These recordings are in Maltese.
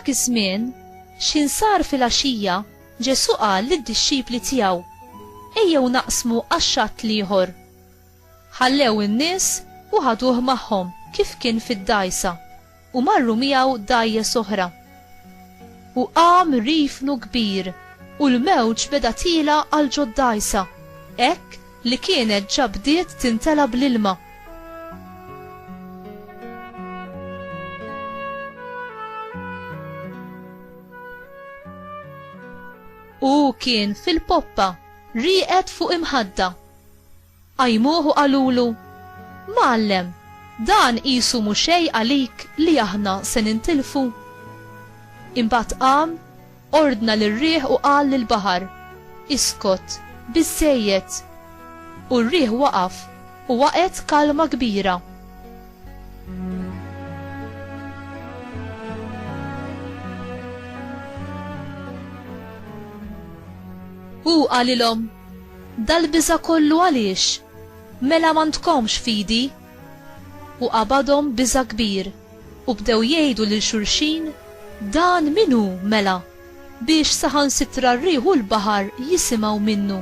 Dak iż-żmien x'insar fil-għaxija Ġesu qal lid-dixxipli tiegħu: ejjew naqsmu għax-xatt ieħor. Ħallew in-nies u ħaduh magħhom kif kien fid-dgħajsa u marru miegħu dgħajjes oħra. U qam rifnu kbir u l-mewġ beda tila għal ġo-dgħajsa, hekk li kienet ġa bdiet tintela bl-ilma. U kien fil-poppa rieqed fuq imħadda. Qajmuh u qalulu: Mgħallem, dan qisu mhu xejn għalik li aħna se nintilfu. Imbagħad qam, ordna lir-riħ u qal lill-baħar: Iskot, biżżejjed. U r-riħ waqaf u waqgħet kalma kbira. U qalilhom: dal-biża' kollu għaliex? Mela m'għandkomx fidi? U qabadhom biża' kbir u bdew jgħidu lil xulxin: dan minhu mela biex saħansitra r-riħ u l-baħar jisimgħu minnu.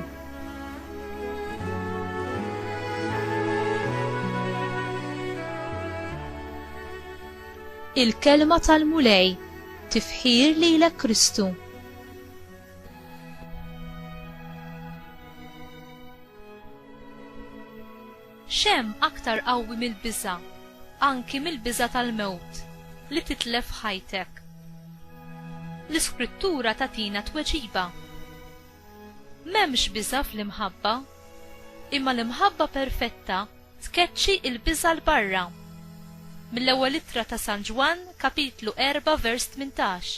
Il-kelma tal-mulej, tifħir lilek Kristu. X'hemm aktar qawwi mill-biża', anki mill-biża' tal-mewt, li titlef ħajtek. L-Iskrittura tagħtina tweġiba. M'hemmx biża' fl-imħabba, imma l-imħabba perfetta tkeċċi l-biża' l barra. Mill-ewwel ittra ta' San Ġwan, kapitlu 4, vers 18.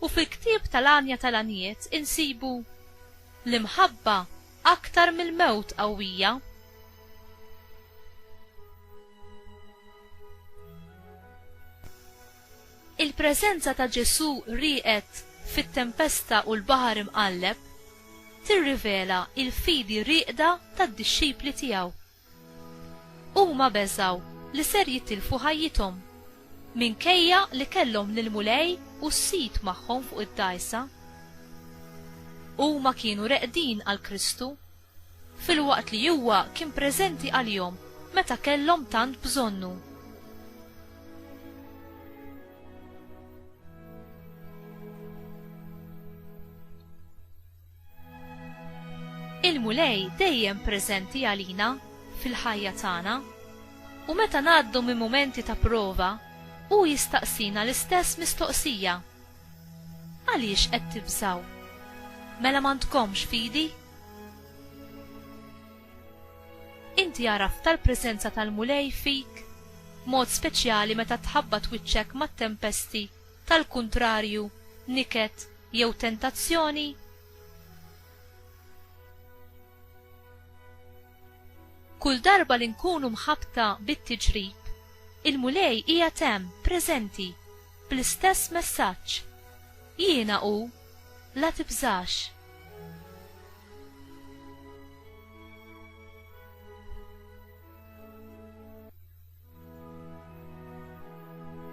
U fil-ktieb tal-Għanja tal-Għanijiet insibu: l-imħabba aktar mill-mewt qawwija. Il-preżenza ta' Ġesu rieqet fit-tempesta u l-baħar imqalleb tirrivela il-fidi rieqda tad-dixxipli tiegħu. Huma beżgħu li ser jitilfu ħajjithom minkejja li kellhom lill-mulej u s-sit magħhom fuq id-dgħajsa. Huma kienu reqdin għal Kristu fil-waqt li huwa kien preżenti għalihom meta kellhom tant bżonnu. Il-mulej dejjem preżenti għalina fil-ħajja tagħna u meta ngħaddu minn mumenti ta' prova hu jistaqsina l-istess mistoqsija: għaliex qed tibżgħu? Mela m'għandkomx fidi? Inti għaraft tal-preżenza tal-mulej fik, mod speċjali meta tħabbat wiċċek mat-tempesti tal-kuntrarju, niket jew tentazzjoni? Kull darba li nkunu mħabta bit-tiġrib, il-mulej qiegħed hemm preżenti bl-istess messaġġ: jiena hu, la tibżax.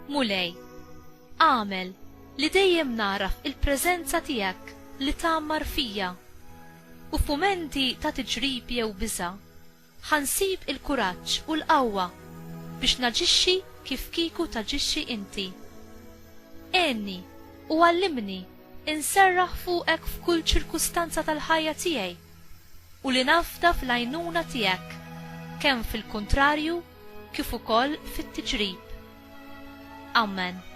Mulej, għamel li dejjem naraf il-preżenza tiegħek li tagħmmar fija u f'mumenti ta' tiġrib jew biża' ħansib il-kuraġġ u l-qawwa biex naġixxi kif kieku taġixxi inti. Għenni u għallimni inserraħ fuqek f'kull ċirkustanza tal-ħajja tiegħi u li nafda fl-għajnuna tiegħek kemm fil-kuntrarju kif ukoll fit-tiġrib. Amen.